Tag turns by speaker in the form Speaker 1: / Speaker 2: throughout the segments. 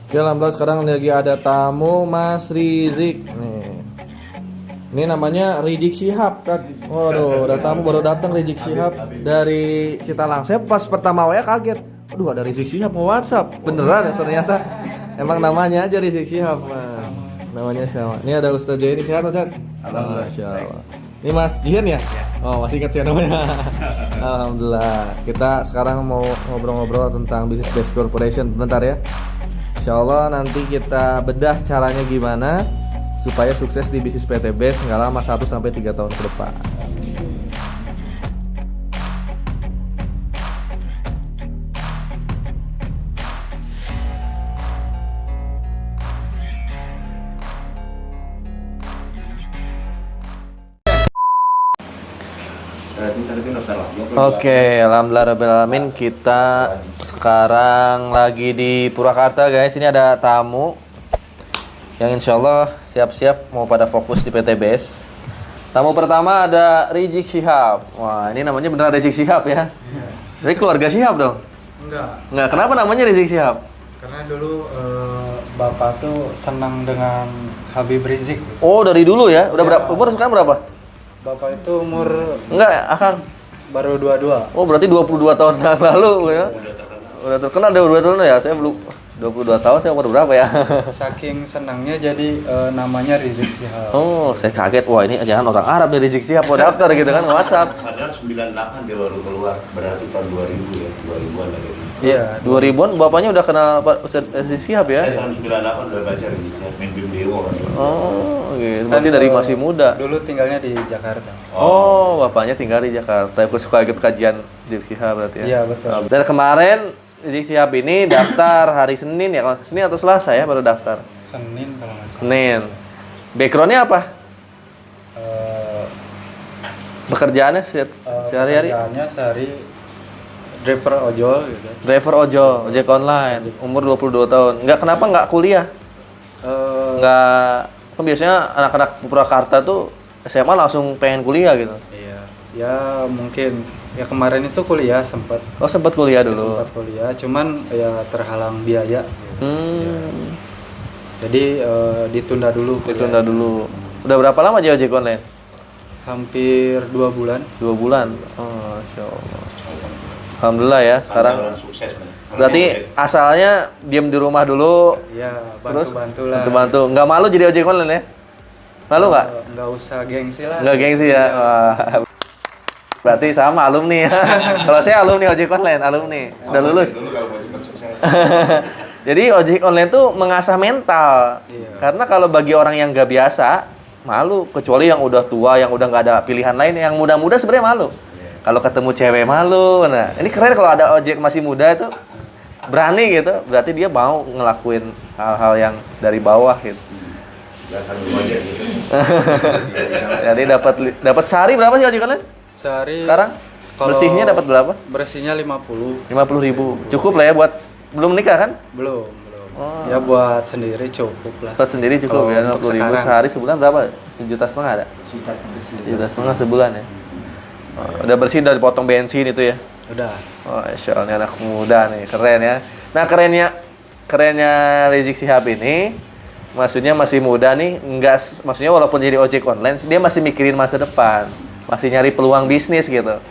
Speaker 1: Oke, alhamdulillah sekarang lagi ada tamu Mas Rizik nih. Ini namanya Rizik Syihab kan. Waduh, ada tamu baru datang Rizik Syihab dari Citalang. Saya pas pertama WA kaget. Aduh, ada Rizik Syihab mau WhatsApp. Beneran ya ternyata. Emang namanya aja Rizik Syihab. Nah, namanya sama. Ini ada Ustaz Jaya ini sehat Ustaz?
Speaker 2: Alhamdulillah.
Speaker 1: Masya Allah. Ini Mas Jihan ya? Oh, masih ingat saya namanya. Alhamdulillah. Kita sekarang mau ngobrol-ngobrol tentang Business Base Corporation. Bentar ya. Insya Allah nanti kita bedah caranya gimana supaya sukses di bisnis PT Base nggak lama 1-3 tahun ke depan. Oke, alhamdulillah kita sekarang lagi di Purwakarta guys. Ini ada tamu yang insya Allah siap-siap mau pada fokus di PT Base. Tamu pertama ada Rizik Syihab. Wah, ini namanya beneran Rizik Syihab ya? Jadi keluarga Syihab dong? Enggak, kenapa namanya Rizik Syihab?
Speaker 3: Karena dulu bapak tuh senang dengan Habib Rizik.
Speaker 1: Oh, dari dulu ya? Udah berapa? Umur sekarang berapa?
Speaker 3: Bapak itu umur
Speaker 1: Enggak, Akang.
Speaker 3: baru 22.
Speaker 1: Oh, berarti 22 tahun yang lalu ya? Udah terkenal ada 22 tahun ya? Saya belum 22 tahun, saya umur berapa ya?
Speaker 3: Saking senangnya jadi namanya Rizik Syihab.
Speaker 1: Oh, saya kaget. Wah, ini jangan orang Arab dari Rizik Syihab mau daftar gitu kan WhatsApp.
Speaker 2: Padahal 98 dia baru keluar, berarti tahun 2000 ya, 2000-an lagi.
Speaker 3: Iya.
Speaker 1: 2000-an bapaknya udah kenal Pak Ustaz Rizik Syihab ya?
Speaker 2: Saya tahun 98 udah baca Rizik Syihab, main BIM Dewo kan.
Speaker 1: Oh, gitu. Berarti dari masih muda.
Speaker 3: Dulu tinggalnya di Jakarta.
Speaker 1: Oh, bapaknya tinggal di Jakarta. Aku suka ikut kajian Rizik Syihab berarti ya?
Speaker 3: Iya, betul.
Speaker 1: Dan kemarin Rizik Syihab ini daftar hari Senin ya? Senin atau Selasa ya baru daftar?
Speaker 3: Senin kalau nggak salah.
Speaker 1: Senin. Backgroundnya apa? Pekerjaannya sehari-hari?
Speaker 3: Pekerjaannya sehari driver ojol gitu.
Speaker 1: Driver ojol, ojek online, umur 22 tahun. Kenapa nggak kuliah? Nggak, kan biasanya anak-anak Purwakarta tuh SMA langsung pengen kuliah gitu.
Speaker 3: Iya. Ya mungkin ya kemarin itu kuliah sempat.
Speaker 1: Oh, sempat kuliah dulu.
Speaker 3: Sempat kuliah, cuman ya terhalang biaya. Jadi ditunda dulu.
Speaker 1: Ditunda dulu. Udah berapa lama aja ojek online?
Speaker 3: Hampir 2 bulan.
Speaker 1: 2 bulan. Oh, Masya Allah. Alhamdulillah ya sekarang.
Speaker 2: Orang sukses nih.
Speaker 1: Berarti asalnya diem di rumah dulu,
Speaker 3: Ya,
Speaker 1: terus
Speaker 3: bantu-bantu lah.
Speaker 1: bantu. Nggak malu jadi ojek online ya? Malu nggak?
Speaker 3: Nggak usah gengsi lah.
Speaker 1: Nggak gengsi ya? Wah. Berarti sama alumni ya. Kalau saya alumni ojek online, alumni. Udah lulus.
Speaker 2: Dulu kalau mau cepat sukses.
Speaker 1: Jadi ojek online tuh mengasah mental.
Speaker 3: Iya.
Speaker 1: Karena kalau bagi orang yang nggak biasa, malu. Kecuali yang udah tua, yang udah nggak ada pilihan lain. Yang muda-muda sebenarnya malu. Kalau ketemu cewek malu. Nah, ini keren kalau ada ojek masih muda itu berani gitu. Berarti dia mau ngelakuin hal-hal yang dari bawah gitu.
Speaker 2: Nggak sambil ojek gitu.
Speaker 1: Jadi dapat sehari berapa sih ojek online?
Speaker 3: Sehari
Speaker 1: Sekarang
Speaker 3: kalau
Speaker 1: bersihnya dapat berapa?
Speaker 3: Bersihnya 50.
Speaker 1: 50.000. Cukup lah ya buat belum nikah kan?
Speaker 3: Belum.
Speaker 1: Oh.
Speaker 3: Ya buat sendiri cukup lah.
Speaker 1: Buat sendiri cukup
Speaker 3: Kalau
Speaker 1: ya,
Speaker 3: untuk
Speaker 1: 50.000
Speaker 3: sekarang.
Speaker 1: sehari sebulan berapa? 1,5 juta ada? 1,5 juta sebulan ya. Oh, udah bersih, udah dipotong bensin itu ya.
Speaker 3: Udah.
Speaker 1: Oh, Insya Allah, ini anak muda nih, keren ya. Nah, kerennya Rizik Syihab ini, maksudnya masih muda nih, maksudnya walaupun jadi ojek online, dia masih mikirin masa depan, masih nyari peluang bisnis gitu.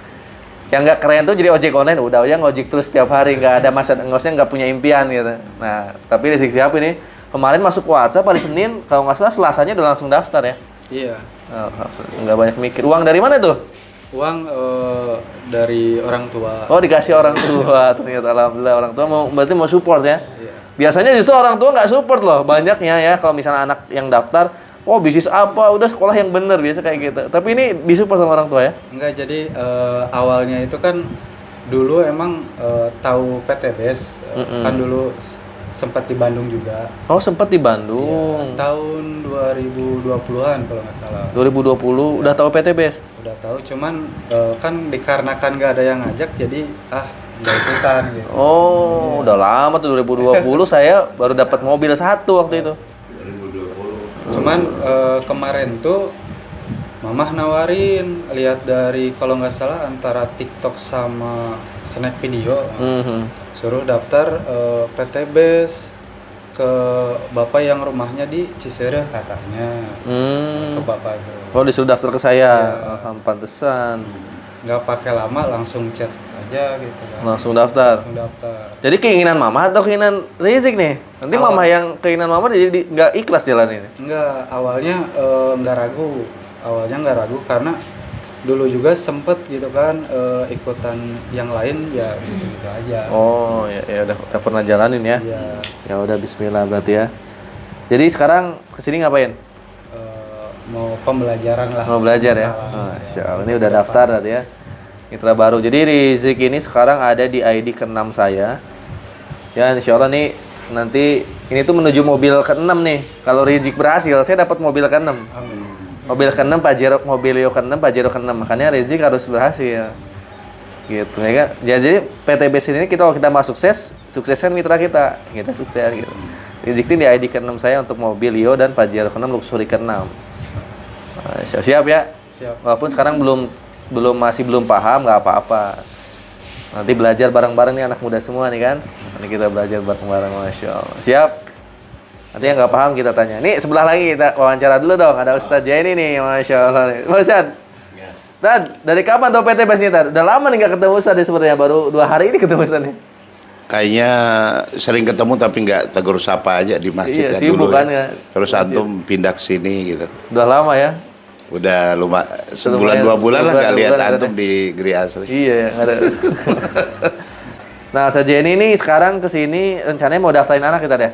Speaker 1: Yang nggak keren tuh jadi ojek online, udah aja ngojek terus setiap hari, nggak ada maksudnya nggak punya impian gitu. Nah, tapi Rizik Syihab ini kemarin masuk WhatsApp hari Senin, kalau nggak salah Selasanya udah langsung daftar ya.
Speaker 3: Iya.
Speaker 1: Oh, nggak banyak mikir. Uang dari mana tuh?
Speaker 3: Uang dari orang tua.
Speaker 1: Oh, dikasih orang tua. Ternyata alhamdulillah orang tua berarti mau support ya.
Speaker 3: Iya.
Speaker 1: Biasanya justru orang tua nggak support loh, banyaknya ya. Kalau misalnya anak yang daftar, oh bisnis apa, udah sekolah yang bener biasa kayak gitu. Tapi ini disupport sama orang tua ya.
Speaker 3: Enggak, jadi awalnya itu kan dulu emang tahu PT Base, kan dulu sempat di Bandung juga.
Speaker 1: Oh, sempat di Bandung.
Speaker 3: Ya, tahun 2020-an kalau nggak salah.
Speaker 1: 2020 udah tahu PT Base.
Speaker 3: Udah tahu, cuman kan dikarenakan nggak ada yang ngajak, jadi nggak ikutan gitu.
Speaker 1: Oh, udah lama tuh 2020 saya baru dapat mobil satu waktu itu.
Speaker 2: 2020.
Speaker 3: Cuman kemarin tuh Mamah nawarin, lihat dari kalau nggak salah antara TikTok sama Snack Video, suruh daftar PT Base. ke bapak yang rumahnya di Cisereh katanya. Ke bapak itu.
Speaker 1: Oh, disuruh daftar ke saya.
Speaker 3: Iya.
Speaker 1: Pantesan.
Speaker 3: Nggak pakai lama, langsung chat aja gitu kan.
Speaker 1: Langsung daftar.
Speaker 3: Langsung daftar.
Speaker 1: Jadi keinginan mama atau keinginan Rizik nih? Nanti mama yang keinginan mama jadi nggak ikhlas jalan ini.
Speaker 3: Enggak, awalnya nggak ragu. Awalnya nggak ragu karena dulu juga sempet gitu kan ikutan yang lain ya gitu-gitu aja.
Speaker 1: Oh, ya udah pernah jalanin ya.
Speaker 3: Iya.
Speaker 1: Ya udah bismillah berarti ya. Jadi sekarang kesini ngapain?
Speaker 3: Mau pembelajaran lah.
Speaker 1: Mau belajar ya? Masya Allah, ini udah daftar berarti ya. Mitra baru. Jadi Rizik ini sekarang ada di ID ke-6 saya. Ya insya Allah nih nanti ini tuh menuju mobil ke-6 nih. Kalau Rizik berhasil, saya dapat mobil ke-6.
Speaker 3: Amin.
Speaker 1: Mobil ke-6 Pajero, Mobilio ke-6, Pajero ke-6. Makanya Rizik harus berhasil. Gitu ya kan. Jadi PTBS ini kalau kita mau sukses, sukseskan mitra kita. Kita sukses gitu. Rizik ini di ID ke-6 saya untuk Mobilio dan Pajero ke-6, Luxury ke-6. Siap ya?
Speaker 3: Siap.
Speaker 1: Walaupun sekarang masih belum paham, nggak apa-apa. Nanti belajar bareng-bareng nih anak muda semua nih kan. Nanti kita belajar bareng-bareng, Masya Allah. Siap? Nanti yang nggak paham kita tanya. Nih sebelah lagi kita wawancara dulu dong. Ada Ustadz Jaini nih, Masya Allah. Ustadz,
Speaker 2: Ya.
Speaker 1: Tad, dari kapan tau PTBS nih Tad? Udah lama nih nggak ketemu Ustadz sebenarnya. Baru 2 hari ini ketemu Ustadz nih.
Speaker 2: Kayaknya sering ketemu tapi nggak tegur sapa aja di masjid
Speaker 1: Iya,
Speaker 2: ya
Speaker 1: sibuk
Speaker 2: dulu
Speaker 1: kan
Speaker 2: ya.
Speaker 1: ya.
Speaker 2: Terus antum pindah ke sini gitu.
Speaker 1: Udah lama ya.
Speaker 2: Udah sebulan
Speaker 1: Lumayan,
Speaker 2: 2 bulan lah nggak
Speaker 1: sebulan,
Speaker 2: lihat
Speaker 1: 2 bulan
Speaker 2: antum di Gri Asri.
Speaker 1: Iya, ada. Nah, Ustadz Jaini ini sekarang kesini rencananya mau daftarin anak kita deh.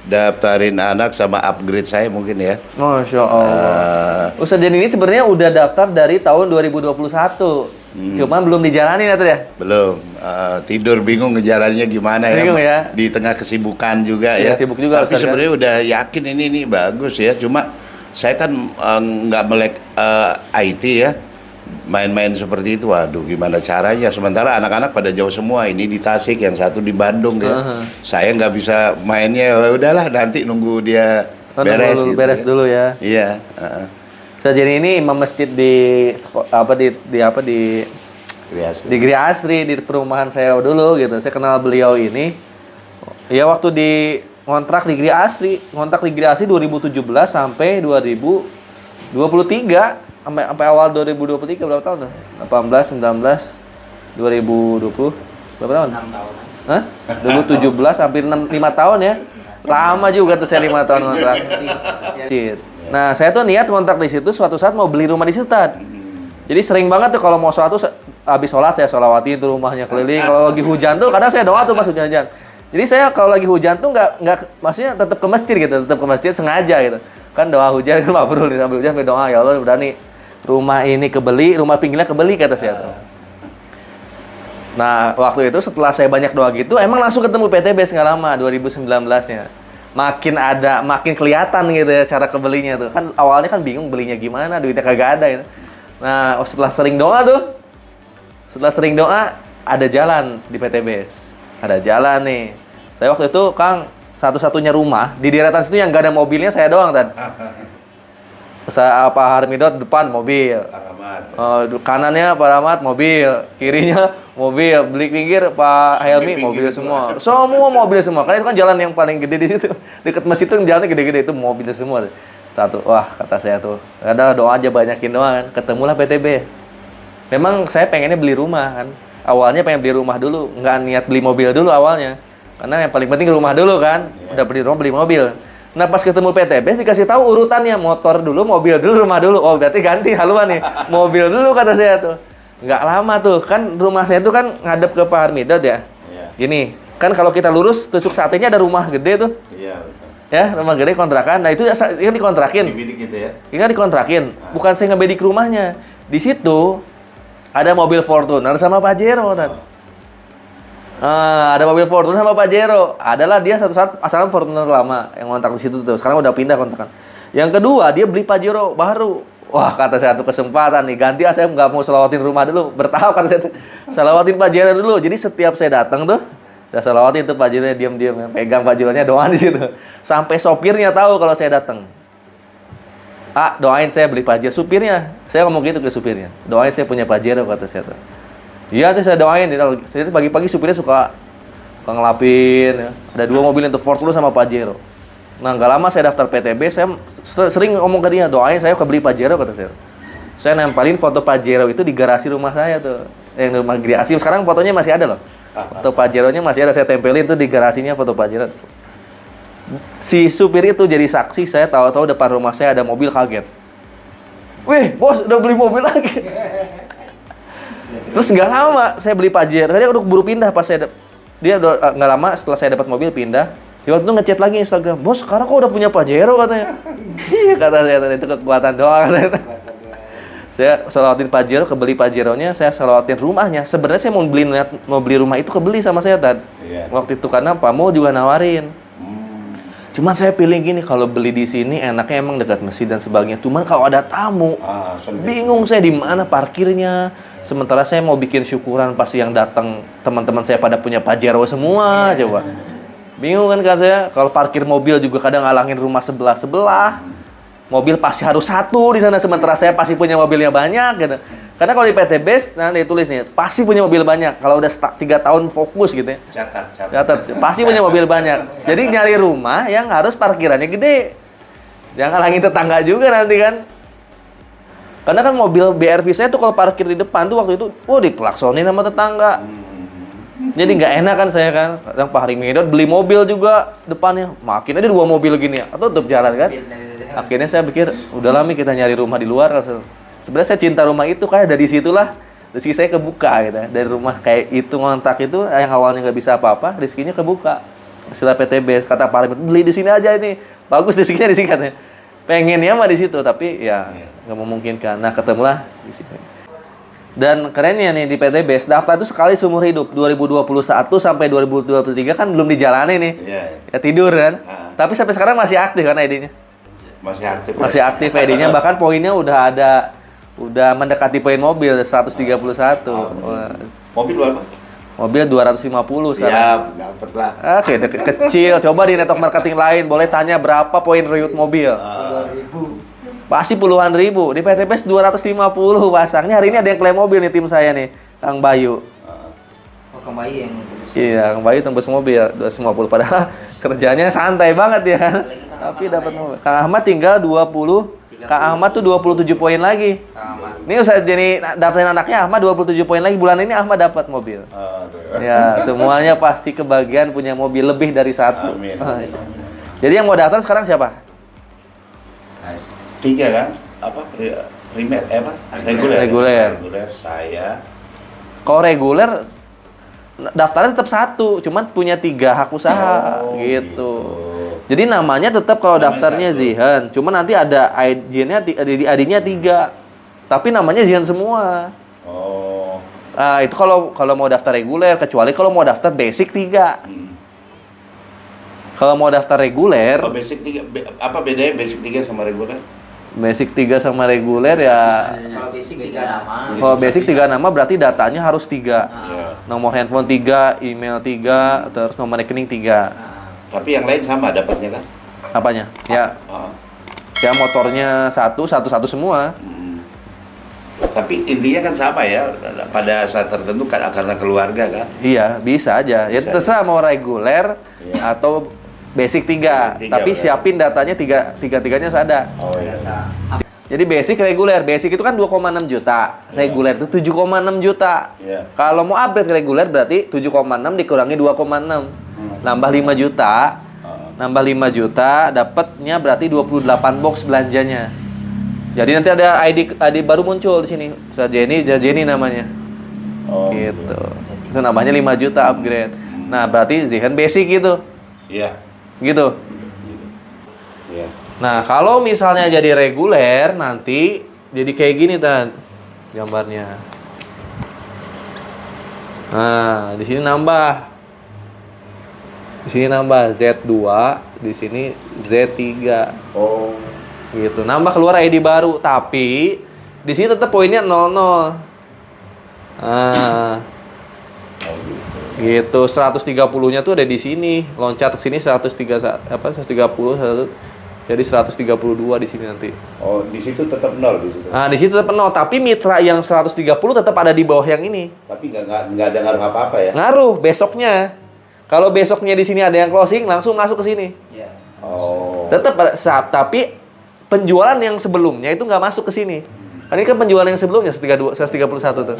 Speaker 2: Daftarin anak sama upgrade saya mungkin ya.
Speaker 1: Masya Allah. Ustadz Jaini ini sebenarnya udah daftar dari tahun 2021. Cuman belum dijalani ya, Tad, ya?
Speaker 2: Belum. Tidur bingung ngejalannya gimana ya.
Speaker 1: Bingung ya?
Speaker 2: Di tengah kesibukan juga
Speaker 1: Iya,
Speaker 2: ya.
Speaker 1: sibuk juga,
Speaker 2: Tapi
Speaker 1: Ustaz,
Speaker 2: sebenarnya udah yakin ini bagus ya. Cuma saya kan nggak melek IT ya. Main-main seperti itu, waduh gimana caranya. Sementara anak-anak pada jauh semua. Ini di Tasik, yang satu di Bandung ya. Saya nggak bisa mainnya. Ya udahlah nanti nunggu dia beres. Gitu,
Speaker 1: beres
Speaker 2: ya.
Speaker 1: dulu ya.
Speaker 2: Iya.
Speaker 1: Ustadz Jaini ini imam masjid di di Gri Asri, di perumahan saya dulu gitu. Saya kenal beliau ini. Ya waktu di ngontrak di Gri Asri 2017 sampai 2023. Sampai awal 2023 berapa tahun tuh? 18, 19, 2020 berapa tahun?
Speaker 4: 6 tahun.
Speaker 1: Hah? 2017 hampir 5 tahun ya. Lama juga tuh saya 5 tahun kontrak. Nah, saya tuh niat kontrak di situ suatu saat mau beli rumah di situ, Tad. Jadi sering banget tuh kalau mau sholat tuh habis sholat saya sholawatin tuh rumahnya keliling. Kalau lagi hujan tuh kadang saya doa tuh pas hujan-hujan. Jadi saya kalau lagi hujan tuh nggak maksudnya tetap ke masjid gitu, tetap ke masjid sengaja gitu. Kan doa hujan kan mabrur nih sambil hujan doa ya Allah udah nih rumah ini kebeli, rumah pinggirnya kebeli kata saya tuh. Nah, waktu itu setelah saya banyak doa gitu, emang langsung ketemu PTBS nggak lama 2019-nya. Makin kelihatan gitu ya cara kebelinya tuh. Kan awalnya kan bingung belinya gimana, duitnya kagak ada gitu. Nah, setelah sering doa ada jalan di PTBS. Ada jalan nih. Saya waktu itu Kang satu-satunya rumah di deretan situ yang nggak ada mobilnya saya doang Tad. Saya Pak Harmidot depan mobil. Kanannya Pak Rahmat mobil, kirinya mobil, beli pinggir Pak Helmi mobil semua. Semua mobil semua. Karena itu kan jalan yang paling gede di situ. Dekat masjid itu jalannya gede-gede itu mobil semua. Satu, wah kata saya tuh. Ada doa aja banyakin doa kan. Ketemulah PTBS. Memang saya pengennya beli rumah kan. Awalnya pengen beli rumah dulu, nggak niat beli mobil dulu awalnya. Karena yang paling penting rumah dulu kan. Udah beli rumah, beli mobil. Nah pas ketemu PTBS dikasih tahu urutannya, motor dulu, mobil dulu, rumah dulu. Oh berarti ganti haluan nih, mobil dulu kata saya tuh. Nggak lama tuh, kan rumah saya tuh kan ngadep ke Pak Harmidot ya. Gini, kan kalau kita lurus tusuk satenya ada rumah gede tuh.
Speaker 2: Iya betul.
Speaker 1: Ya rumah gede kontrakan. Nah itu kan dikontrakin.
Speaker 2: Dibidik gitu ya.
Speaker 1: Ini kan dikontrakin. Bukan saya ngebedik rumahnya. Di situ ada mobil Fortuner sama Pajero kan. Ada mobil Fortuner sama Pajero. Adalah dia satu saat asalnya Fortuner lama yang ngontrak di situ tuh. Sekarang udah pindah kontrakan. Yang kedua dia beli Pajero baru. Wah kata saya tuh kesempatan nih. Ganti saya nggak mau selawatin rumah dulu. Bertahap kata saya tuh. Selawatin Pajero dulu. Jadi setiap saya datang tuh saya selawatin tuh Pajeronya diam-diam. Pegang Pajeronya doain di situ. Sampai sopirnya tahu kalau saya datang. Doain saya beli Pajero. Supirnya saya ngomong gitu ke supirnya. Doain saya punya Pajero kata saya tuh. Iya tuh saya doain. Jadi pagi-pagi supirnya suka tukang ngelapin ya. Ada 2 mobil itu Ford Blue sama Pajero. Nah, nggak lama saya daftar PTB, saya sering ngomong ke dia, doain saya kebeli Pajero kata saya. Saya nempelin foto Pajero itu di garasi rumah saya tuh. Yang rumah garasi. Sekarang fotonya masih ada loh. Foto Pajero-nya masih ada, saya tempelin tuh di garasinya foto Pajero. Si supir itu jadi saksi, saya tahu-tahu depan rumah saya ada mobil, kaget. Wih, bos udah beli mobil lagi. Terus nggak lama saya beli Pajero, dia udah buru pindah pas dia udah nggak lama setelah saya dapat mobil pindah. Dia waktu itu ngechat lagi Instagram, bos sekarang kok udah punya Pajero katanya. Iya kata saya, itu kekuatan doa katanya. Saya selawatin Pajero, kebeli Pajeronya, saya selawatin rumahnya. Sebenarnya saya mau beli rumah itu kebeli sama saya Tad.
Speaker 2: Iya.
Speaker 1: Waktu itu karena Pak Mo juga nawarin. Cuman saya pilih gini, kalau beli di sini enaknya emang dekat masjid dan sebagainya. Cuman kalau ada tamu, bingung saya di mana parkirnya. Sementara saya mau bikin syukuran pas yang datang teman-teman saya pada punya Pajero semua, coba. Bingung kan saya, kalau parkir mobil juga kadang ngalangin rumah sebelah-sebelah. Mobil pasti harus satu di sana, sementara saya pasti punya mobilnya banyak gitu. Karena kalau di PTB, nanti tulis nih, pasti punya mobil banyak. Kalau udah 3 tahun fokus gitu ya. Catat. Pasti punya mobil banyak. Jadi nyari rumah yang harus parkirannya gede. Jangan ngalangin tetangga juga nanti kan. Karena kan mobil BRV saya tuh kalau parkir di depan tuh waktu itu, dikelaksonin sama tetangga. Jadi nggak enak kan saya kan. Kadang Pak Hari Medot beli mobil juga depannya. Makin aja 2 mobil gini ya. Atau tutup jalan kan. Akhirnya saya pikir, udahlah Mi kita nyari rumah di luar. Sebenarnya saya cinta rumah itu, kayak dari situlah rezeki saya kebuka gitu. Dari rumah kayak itu ngontrak itu yang awalnya nggak bisa apa-apa, rezekinya kebuka. Setelah PTB kata Pak Hari, beli di sini aja ini. Bagus rezekinya di sini katanya. Pengennya mah di situ, tapi ya nggak memungkinkan. Nah, ketemulah di sini. Dan kerennya nih di PTB, daftar itu sekali seumur hidup. 2021 sampai 2023 kan belum dijalani nih. Ya tidur kan. Tapi sampai sekarang masih aktif kan ID-nya. Masih aktif ID-nya, bahkan poinnya udah mendekati poin mobil 131.
Speaker 2: Mobil berapa?
Speaker 1: Mobil 250 sekarang.
Speaker 2: Siap, dapet lah.
Speaker 1: Oke, kecil. Coba di network marketing lain boleh tanya berapa poin riut mobil. Pasti puluhan ribu. Di PTPS 250 pasang. Ini hari ini ada yang klaim mobil nih tim saya nih, Kang Bayu.
Speaker 4: Kang Bayu yang
Speaker 1: Iya, Kang Bayu tembus mobil 250, padahal kerjanya santai banget ya kan. Tapi dapat mobil. Kang Ahmad tinggal 20. Kang Ahmad tuh 27 poin lagi. Ini usah jadi daftarin anaknya Ahmad 27 poin lagi. Bulan ini Ahmad dapat mobil. Ya, semuanya pasti kebagian punya mobil lebih dari 1.
Speaker 2: Amin.
Speaker 1: Jadi yang mau daftar sekarang siapa?
Speaker 2: 3 kan? Apa? Reguler saya.
Speaker 1: Kalau reguler daftarnya tetap 1, cuman punya 3 hak usaha gitu. Jadi namanya tetap kalau daftarnya Zihan, cuma nanti ada ID-nya 3. Tapi namanya Zihan semua. Itu kalau mau daftar reguler, kecuali kalau mau daftar basic 3. Kalau mau daftar reguler,
Speaker 2: Basic 3 apa bedanya basic 3 sama reguler?
Speaker 1: Basic 3 sama reguler ya.
Speaker 4: Kalau basic 3 nama.
Speaker 1: Kalau basic 3 nama berarti datanya harus 3. Nomor handphone 3, email 3, terus nomor rekening 3.
Speaker 2: Tapi yang lain sama dapatnya kan?
Speaker 1: Apanya? Ya. Ya motornya satu semua.
Speaker 2: Tapi intinya kan sama ya, pada saat tertentu kan karena keluarga kan?
Speaker 1: Iya, bisa aja. Ya terserah mau reguler atau basic 3. Tapi siapin datanya 3-3-nya ada. Jadi basic reguler, basic itu kan 2,6 juta. Reguler itu 7,6 juta. Kalau mau upgrade reguler berarti 7,6 dikurangi 2,6. Nambah 5 juta. Nambah 5 juta, dapatnya berarti 28 box belanjanya. Jadi nanti ada ID baru muncul di sini. Jenny namanya. Gitu. Itu namanya 5 juta upgrade. Nah, berarti Zihan basic gitu.
Speaker 2: Iya.
Speaker 1: Gitu.
Speaker 2: Iya.
Speaker 1: Nah, kalau misalnya jadi reguler nanti jadi kayak gini Tan gambarnya. Nah, di sini nambah. Di sini nambah Z2, di sini Z3. Gitu. Nambah keluar ID baru, tapi di sini tetap poinnya 00. Gitu. 130-nya tuh ada di sini. Loncat ke sini 130 jadi 132 di sini nanti.
Speaker 2: Di situ tetap 0 di situ.
Speaker 1: Nah, di situ tetap 0, tapi mitra yang 130 tetap ada di bawah yang ini.
Speaker 2: Tapi nggak ada ngaruh apa-apa ya?
Speaker 1: Ngaruh besoknya. Kalau besoknya di sini ada yang closing, langsung masuk ke sini.
Speaker 4: Iya.
Speaker 2: Oh.
Speaker 1: Tetap tapi penjualan yang sebelumnya itu nggak masuk ke sini. Ini kan penjualan yang sebelumnya 131 tuh.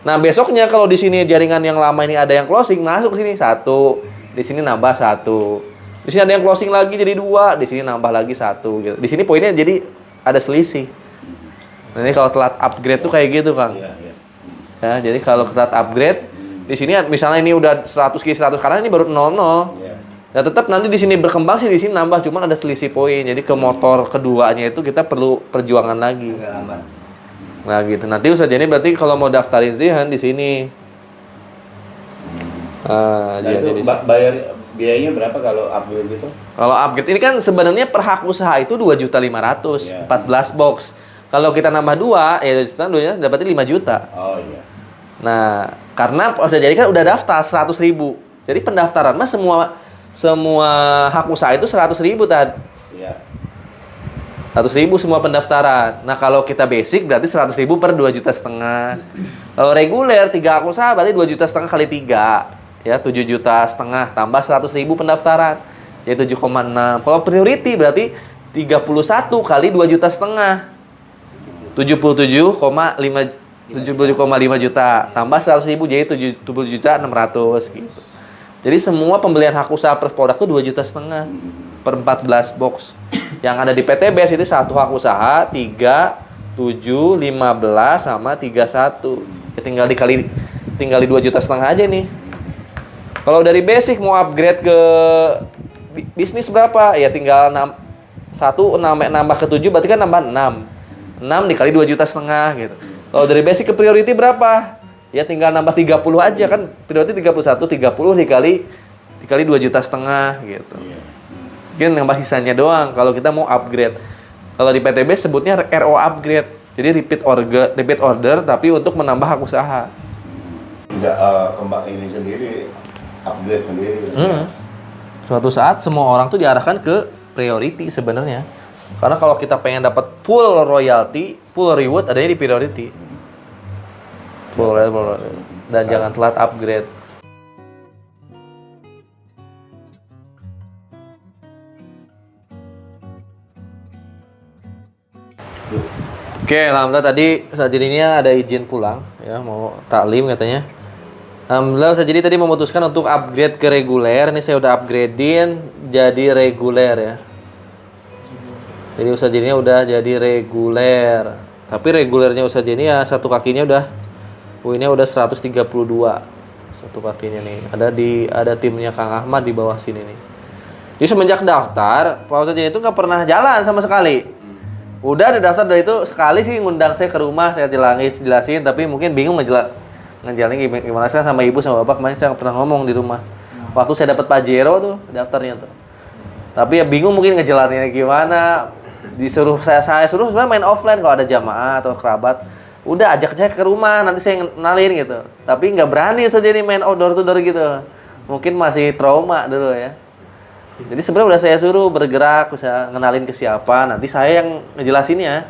Speaker 1: Nah, besoknya kalau di sini jaringan yang lama ini ada yang closing, masuk ke sini 1. Di sini nambah 1. Di sini ada yang closing lagi jadi 2, di sini nambah lagi 1 gitu. Di sini poinnya jadi ada selisih. Nah, ini kalau telat upgrade tuh kayak gitu, Kang.
Speaker 2: Iya, iya.
Speaker 1: Ya, jadi kalau telat upgrade di sini misalnya ini udah 100 kiri 100 kanan, ini baru 00.
Speaker 2: Iya.
Speaker 1: Ya tetap nanti di sini berkembang sih, di sini nambah, cuman ada selisih poin. Jadi ke motor keduanya itu kita perlu perjuangan lagi.
Speaker 4: Agak lambat.
Speaker 1: Nah gitu. Nanti Ustaz Jani berarti kalau mau daftarin Zihan di sini.
Speaker 2: Nah, itu bayar biayanya berapa kalau upgrade itu?
Speaker 1: Kalau upgrade ini kan sebenarnya per hak usaha itu 2.500.000,
Speaker 2: Iya.
Speaker 1: 14 box. Kalau kita nambah 2, ya 2 juta, 2 nya dapatnya 5 juta.
Speaker 2: Oh iya.
Speaker 1: Nah, karena Ustaz Jani kan udah daftar 100.000. Jadi pendaftaran mah semua hak usaha itu 100.000 tadi.
Speaker 2: Iya.
Speaker 1: 100.000 semua pendaftaran. Nah, kalau kita basic berarti 100.000 per 2,5 juta. Kalau reguler 3 hak usaha berarti 2,5 juta kali 3. Ya, 7,5 juta tambah 100.000 pendaftaran. Jadi 7,6. Kalau priority berarti 31 kali 2,5 juta. 77,5 juta. Tambah 100.000 jadi 70.600.000 gitu. Jadi semua pembelian hak usaha per produk itu 2,5 juta per 14 box. Yang ada di PTBS itu 1 hak usaha, 3, 7, 15 sama 31. Ya tinggal dikali 2,5 juta aja nih. Kalau dari basic mau upgrade ke bisnis berapa? Ya tinggal nambah ke 7 berarti kan nambah 6. 6 dikali 2,5 juta gitu. Kalau dari basic ke priority berapa? Ya tinggal nambah 30 aja kan. Priority 31, 30 dikali 2,5 juta gitu. Mungkin nambah sisanya doang kalau kita mau upgrade. Kalau di PTB sebutnya RO upgrade. Jadi repeat order tapi untuk menambah hak usaha.
Speaker 2: Tidak kembang ini sendiri, upgrade sendiri.
Speaker 1: Suatu saat semua orang tuh diarahkan ke priority sebenarnya. Karena kalau kita pengen dapat full royalty, full reward adanya di priority. Full royalty. Dan jangan telat upgrade. Oke, alhamdulillah tadi Ustaz Jadinya ada izin pulang ya, mau taklim katanya. Alhamdulillah Ustaz Jadi tadi memutuskan untuk upgrade ke reguler. Ini saya udah upgradein jadi reguler ya. Jadi Ustaz Jadinya udah jadi reguler. Tapi regulernya Ustaz Jadi ya satu kakinya udah poinnya udah 132. Satu kakinya nih. Ada timnya Kang Ahmad di bawah sini nih. Jadi semenjak daftar, Pak Ustaz Jadi itu nggak pernah jalan sama sekali. Udah ada daftar dari itu sekali sih ngundang saya ke rumah, saya jelasin tapi mungkin bingung ngejalanin gimana sih sama ibu sama bapak. Kemarin saya pernah ngomong di rumah. Waktu saya dapat Pajero tuh daftarnya tuh. Tapi ya bingung mungkin ngejalaninnya gimana. Saya suruh sebenarnya main offline kalau ada jamaah atau kerabat. Udah ajak saya ke rumah, nanti saya ngenalin gitu. Tapi nggak berani sendiri main outdoor to door gitu. Mungkin masih trauma dulu ya. Jadi sebenarnya udah saya suruh bergerak, bisa ngenalin ke siapa, nanti saya yang ngejelasinnya.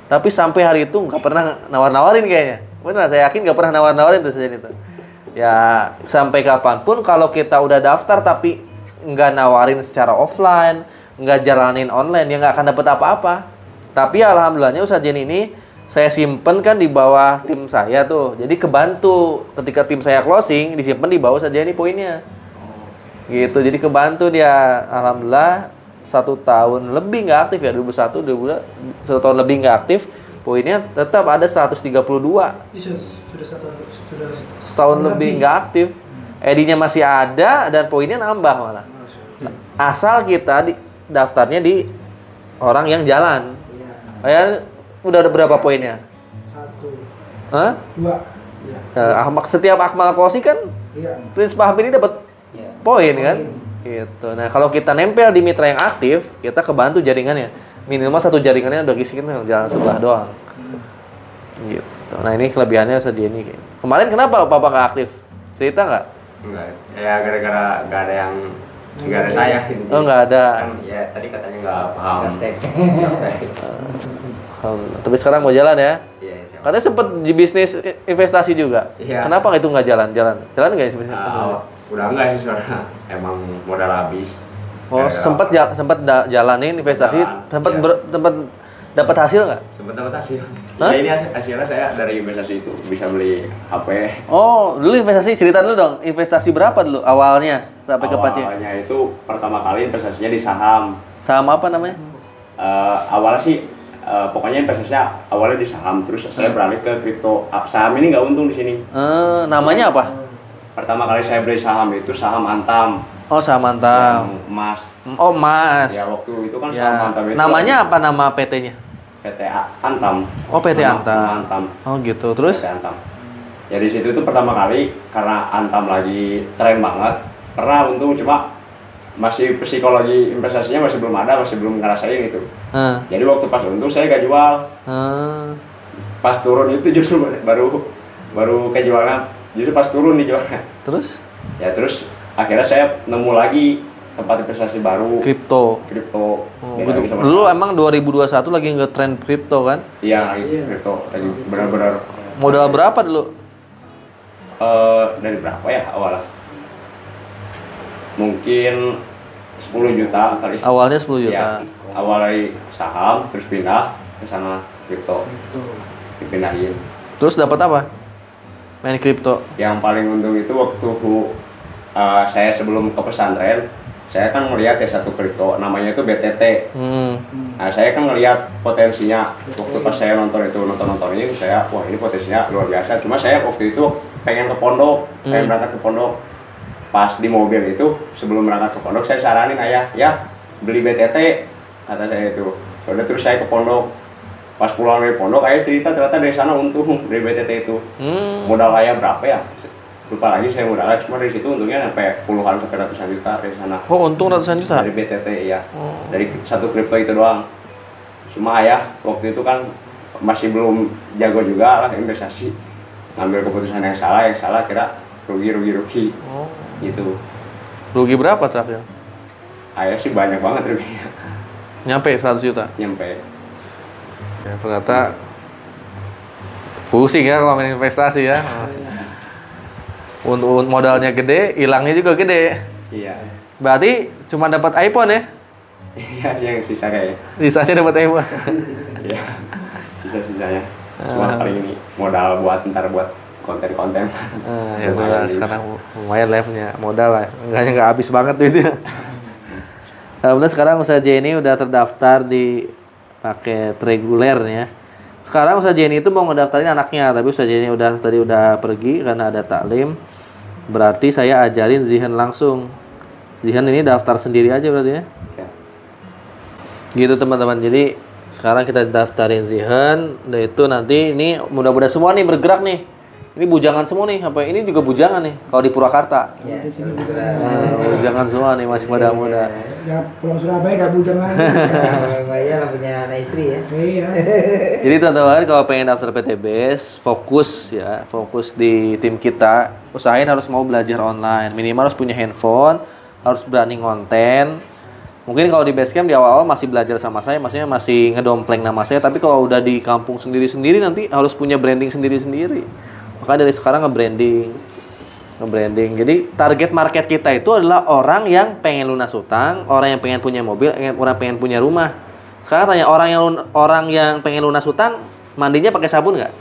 Speaker 1: Tapi sampai hari itu nggak pernah nawar-nawarin kayaknya. Benar, saya yakin nggak pernah nawar-nawarin tuh sejak itu. Ya sampai kapanpun kalau kita udah daftar tapi nggak nawarin secara offline, nggak jalanin online, ya nggak akan dapet apa-apa. Tapi alhamdulillahnya Ustaz Jen ini saya simpen kan di bawah tim saya tuh. Jadi kebantu ketika tim saya closing, disimpan di bawah Ustaz Jen ini poinnya. Gitu, jadi kebantu dia. Alhamdulillah 1 tahun lebih nggak aktif ya, 2021, 1 tahun lebih nggak aktif, poinnya tetap ada 132.
Speaker 5: Sudah
Speaker 1: Setahun lebih nggak aktif, ID-nya masih ada dan poinnya nambah malah. Asal kita daftarnya di orang yang jalan. Kayak udah ada berapa poinnya?
Speaker 5: 1,
Speaker 1: Hah?
Speaker 5: 2.
Speaker 1: Setiap akmal closing kan Prince Paham ini dapat poin kan? Gitu. Nah, kalau kita nempel di mitra yang aktif, kita kebantu jaringannya. Minimal 1 jaringannya udah kisi kita jalan sebelah doang. Gitu. Nah, ini kelebihannya ini. Kemarin kenapa Bapak nggak aktif? Cerita nggak?
Speaker 6: Enggak. Ya gara-gara nggak ada yang nggak ada saya.
Speaker 1: Oh, nggak ada.
Speaker 6: Kan, ya tadi katanya nggak paham.
Speaker 1: Tapi sekarang mau jalan ya?
Speaker 6: Iya, siapa?
Speaker 1: Katanya sempet di bisnis investasi juga.
Speaker 6: Iya.
Speaker 1: Kenapa itu nggak jalan? Jalan nggak bisnis?
Speaker 6: Udah enggak sih soalnya emang modal habis.
Speaker 1: Oh, sempat jalanin investasi,
Speaker 6: Jalan,
Speaker 1: sempat
Speaker 6: iya.
Speaker 1: sempat dapat hasil nggak?
Speaker 6: Sempat dapat hasil.
Speaker 1: Hah?
Speaker 6: Ya ini hasilnya saya dari investasi itu bisa beli HP.
Speaker 1: Oh, dulu investasi, cerita dulu dong. Investasi berapa dulu awalnya sampai ke Pace?
Speaker 6: Awalnya itu pertama kali investasinya di saham.
Speaker 1: Saham apa namanya?
Speaker 6: Awalnya sih pokoknya investasinya awalnya di saham, terus saya beralih ke kripto. Saham ini nggak untung di sini.
Speaker 1: Namanya apa?
Speaker 6: Pertama kali saya beli saham itu saham Antam.
Speaker 1: Oh, saham Antam.
Speaker 6: Yang emas.
Speaker 1: Oh, Mas.
Speaker 6: Ya waktu itu kan
Speaker 1: Ya.
Speaker 6: saham Antam itu.
Speaker 1: Namanya apa nama PT-nya?
Speaker 6: PT Antam.
Speaker 1: Oh, PT
Speaker 6: Nama
Speaker 1: Antam.
Speaker 6: Antam.
Speaker 1: Oh, gitu. Terus?
Speaker 6: PT Antam. Ya di situ tuh pertama kali karena Antam lagi tren banget. Pernah untung cuma masih psikologi investasinya masih belum ada, masih belum ngerasain itu. Jadi waktu pas untung saya gak jual. Pas turun itu justru baru kejualnya. Justru pas turun dijualnya.
Speaker 1: Terus?
Speaker 6: Ya terus akhirnya saya nemu lagi tempat investasi baru.
Speaker 1: Kripto.
Speaker 6: Kripto.
Speaker 1: Oh,
Speaker 6: Beda
Speaker 1: gitu.
Speaker 6: lagi sama
Speaker 1: Dulu
Speaker 6: saham.
Speaker 1: emang 2021 lagi nge-trend kripto kan?
Speaker 6: Iya, kripto lagi benar-benar.
Speaker 1: Modal berapa dulu?
Speaker 6: Dari berapa ya awalnya? Mungkin 10 juta kali.
Speaker 1: Awalnya 10 juta.
Speaker 6: Ya, awal dari saham terus pindah ke sana kripto. Dipindahin.
Speaker 1: Terus dapat apa? Main kripto.
Speaker 6: Yang paling untung itu waktu saya sebelum ke pesantren, saya kan melihat ya satu kripto namanya itu BTT. Nah, saya kan ngelihat potensinya waktu pas saya nonton ini, saya wah ini potensinya luar biasa. Cuma saya waktu itu pengen ke pondok, pengen berangkat ke pondok. Pas di mobil itu sebelum berangkat ke pondok saya saranin ayah, ya beli BTT kata saya itu. Udah terus saya ke pondok. Pas pulang dari pondok ayah cerita ternyata dari sana untung dari BTT itu. Modal ayah berapa ya? Lupa lagi saya modalnya, cuma dari situ untungnya sampai puluhan sampai ratusan juta dari sana.
Speaker 1: Oh, untung ratusan juta?
Speaker 6: Dari BTT ya. Dari satu kripto itu doang. Cuma ayah waktu itu kan masih belum jago juga lah investasi. Ngambil keputusan yang salah kira rugi. Gitu.
Speaker 1: Rugi berapa terakhir?
Speaker 6: Ayah sih banyak banget ruginya.
Speaker 1: Nyampe 100 juta?
Speaker 6: Nyampe.
Speaker 1: Ya, ternyata pusing ya kalau main investasi ya. Untuk modalnya gede, hilangnya juga gede.
Speaker 6: Iya.
Speaker 1: Berarti cuma dapat iPhone ya?
Speaker 6: Iya yang sisa kayak.
Speaker 1: Sisanya dapat iPhone.
Speaker 6: Iya. Sisa-sisanya. Cuma paling ini modal buat konten-konten.
Speaker 1: Ya udah sekarang lumayan levelnya modal lah. Nggak habis banget duitnya. Alhamdulillah sekarang usaha Jenny udah terdaftar di paket reguler ya. Sekarang usaha Jenny itu mau ngedaftarin anaknya, tapi usaha Jenny udah pergi karena ada taklim. Berarti saya ajarin Zihan langsung. Zihan ini daftar sendiri aja berarti ya.
Speaker 6: Ya.
Speaker 1: Gitu teman-teman. Jadi sekarang kita daftarin Zihan, udah itu nanti ini mudah-mudahan semua nih bergerak nih. Ini bujangan semua nih, sampai ini juga bujangan nih kalau di Purwakarta.
Speaker 4: Ya,
Speaker 1: Bujangan semua nih masih pada muda.
Speaker 5: Ya, Pulau Surabaya nggak bujang lagi.
Speaker 4: Surabaya lah punya anak istri ya.
Speaker 5: Iya.
Speaker 1: Jadi teman-teman kalau pengen daftar PTBS, fokus di tim kita. Usahain harus mau belajar online, minimal harus punya handphone, harus berani konten. Mungkin kalau di Basecamp di awal-awal masih belajar sama saya, maksudnya masih ngedompleng nama saya. Tapi kalau udah di kampung sendiri-sendiri nanti harus punya branding sendiri-sendiri. Maka dari sekarang nge-branding. Jadi target market kita itu adalah orang yang pengen lunas utang, orang yang pengen punya mobil, orang pengen punya rumah. Sekarang tanya orang yang pengen lunas utang, mandinya pakai sabun nggak?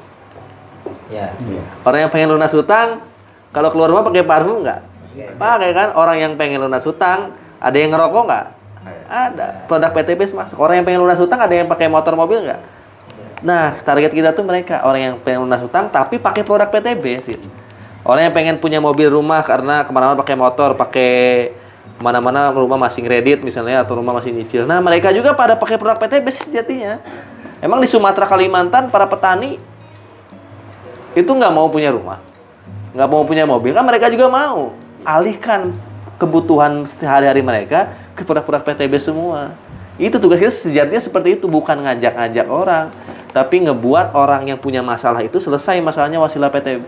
Speaker 4: Ya.
Speaker 1: Orang yang pengen lunas utang, kalau keluar rumah pakai parfum nggak? Pakai kan? Orang yang pengen lunas utang, ada yang ngerokok nggak? Ada. Produk PTBS masuk. Orang yang pengen lunas utang, ada yang pakai motor mobil nggak? Nah, target kita tuh mereka orang yang pengen lunas utang tapi pakai produk PTBS gitu. Orang yang pengen punya mobil rumah karena kemana-mana pakai motor, pakai mana-mana rumah masih kredit misalnya atau rumah masih nyicil. Nah, mereka juga pada pakai produk PTBS sejatinya. Emang di Sumatera Kalimantan para petani itu nggak mau punya rumah, nggak mau punya mobil, kan mereka juga mau alihkan kebutuhan sehari-hari mereka ke produk-produk PTBS semua. Itu tugas kita sejatinya seperti itu, bukan ngajak-ngajak orang, tapi ngebuat orang yang punya masalah itu selesai masalahnya wasilah PTB.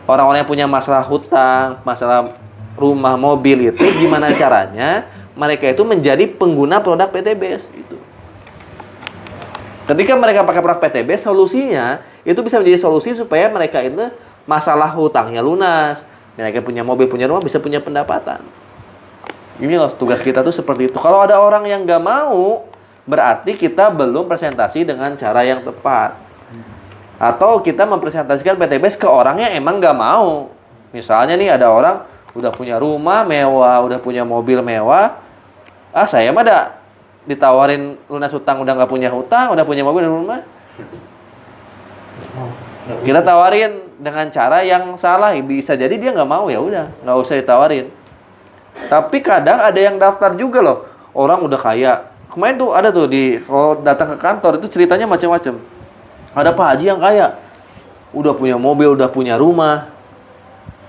Speaker 1: Orang-orang yang punya masalah hutang, masalah rumah, mobil itu gimana caranya mereka itu menjadi pengguna produk PTBS itu. Ketika mereka pakai produk PTBS, solusinya itu bisa menjadi solusi supaya mereka itu masalah hutangnya lunas, mereka punya mobil, punya rumah, bisa punya pendapatan. Ini loh tugas kita tuh seperti itu. Kalau ada orang yang nggak mau, berarti kita belum presentasi dengan cara yang tepat. Atau kita mempresentasikan PTBS ke orang yang emang nggak mau. Misalnya nih ada orang udah punya rumah mewah, udah punya mobil mewah. Ah saya mah ada ditawarin lunas hutang, udah nggak punya hutang, udah punya mobil dan rumah. Kita tawarin dengan cara yang salah, bisa jadi dia nggak mau, ya udah nggak usah ditawarin. Tapi kadang ada yang daftar juga loh, orang udah kaya. Kemarin tuh ada tuh kalau datang ke kantor itu ceritanya macam-macam. Ada Pak Haji yang kaya, udah punya mobil, udah punya rumah,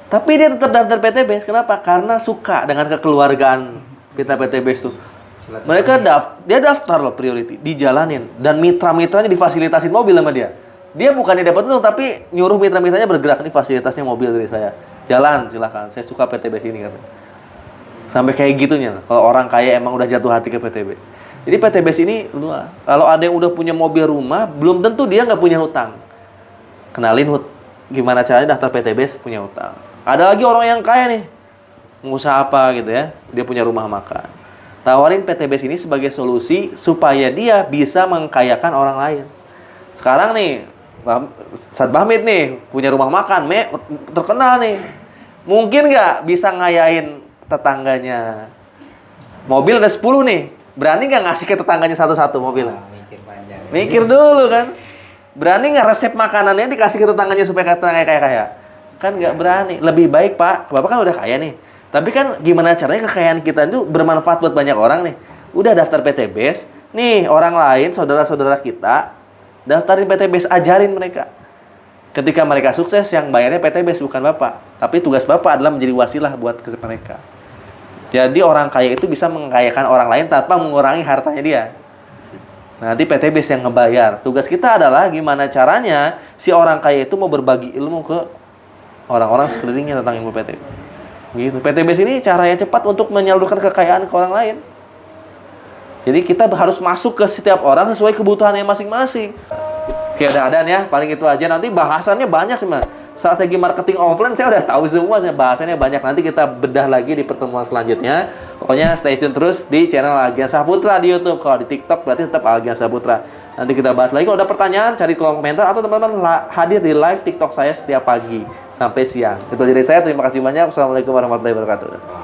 Speaker 1: tapi dia tetap daftar PTBS. Kenapa? Karena suka dengan kekeluargaan kita PTBS tuh. Mereka dia daftar loh, priority, dijalanin, dan mitra-mitranya difasilitasin mobil sama dia. Dia bukannya dapat untung, tapi nyuruh mitra-mitranya bergerak, nih fasilitasnya mobil dari saya. Jalan, silakan. Saya suka PTBS ini katanya. Sampai kayak gitunya. Kalau orang kaya emang udah jatuh hati ke PTB. Jadi PTBS ini luas. Kalau ada yang udah punya mobil rumah, belum tentu dia nggak punya hutang. Kenalin gimana caranya daftar PTBS punya hutang. Ada lagi orang yang kaya nih, ngusaha apa gitu ya, dia punya rumah makan. Tawarin PTBS ini sebagai solusi supaya dia bisa mengkayakan orang lain. Sekarang nih, Ustadz Bahmid nih punya rumah makan, terkenal nih. Mungkin nggak bisa ngayain tetangganya? Mobil ada 10 nih. Berani nggak ngasih ke tetangganya satu-satu mobil?
Speaker 4: Mikir panjang.
Speaker 1: Mikir dulu kan. Berani nggak resep makanannya dikasih ke tetangganya supaya tetangganya kaya-kaya? Kan nggak berani. Lebih baik Pak, Bapak kan udah kaya nih. Tapi kan gimana caranya kekayaan kita itu bermanfaat buat banyak orang nih. Udah daftar PTBS, nih orang lain, saudara-saudara kita, daftarin PTBS, ajarin mereka. Ketika mereka sukses, yang bayarnya PTBS bukan Bapak. Tapi tugas Bapak adalah menjadi wasilah buat mereka. Jadi orang kaya itu bisa mengkayakan orang lain tanpa mengurangi hartanya dia. Nanti PTBS yang ngebayar. Tugas kita adalah gimana caranya si orang kaya itu mau berbagi ilmu ke orang-orang sekelilingnya tentang ilmu PTBS. Gitu. PTBS ini caranya cepat untuk menyalurkan kekayaan ke orang lain. Jadi kita harus masuk ke setiap orang sesuai kebutuhannya masing-masing. Oke, ada ya. Paling itu aja. Nanti bahasannya banyak sih, Mas. Strategi marketing offline saya udah tahu semua, bahasannya banyak. Nanti kita bedah lagi di pertemuan selanjutnya. Pokoknya stay tune terus di channel Algian Saputra di YouTube. Kalau di TikTok berarti tetap Algian Saputra. Nanti kita bahas lagi. Kalau ada pertanyaan, cari kolom komentar atau teman-teman hadir di live TikTok saya setiap pagi sampai siang. Itu dari saya. Terima kasih banyak. Wassalamualaikum warahmatullahi wabarakatuh.